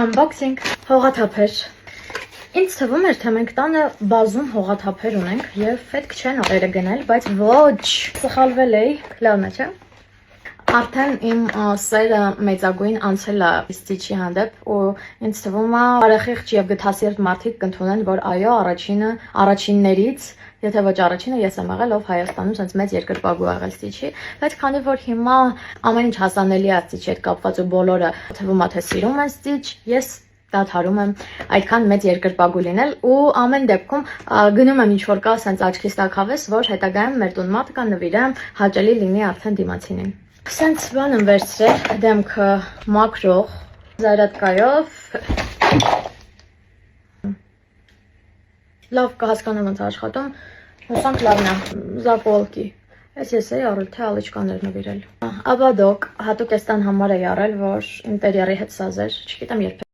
Unboxing հողաթափեր։ Ինձ թվում էր, թե մենք տանը բազում հողաթափեր ունենք եւ պետք չէ նորերը գնել, բայց ոչ, սխալվել էի, լավն է, չէ՞։ Արդեն իմ սերը մեծագույն անցել է Stitch-ի հանդեպ ու ինձ թվում է բարեխիղճ եւ գթասիրտ մարդիկ կընդունեն, որ այո, առաջիններից, եթե ոչ առաջինը ես եմ եղել, ով Հայաստանում sense մեծ երկրպագու եղել Stitch-ի, բայց քանի որ հիմա ամեն ինչ հասանելի է Stitch-ի հետ կապված ու բոլորը թվում է թե սիրում են Stitch, ես դադարում եմ այդքան մեծ երկրպագու լինել ու ամեն դեպքում գնում եմ ինչ-որ կա sense աչքիս տակ հավես, որ հետագայում մեր տուն մատը կա նվիրեմ, հաճելի լինի արդեն դիմացինին։ Sense բան եմ վերցրել, դեմքը մաքրող զարատկայով։ Լավ կհասկանամ ոնց աշխատում, հուսանք լավն է, զապոլկի։ Ես էի առել, թե ալիչկաներ նվիրել։ Ավադոկ, հատուկ էստան համար էի առել, որ ինտերիերի հետ սազեր, չգիտեմ երբ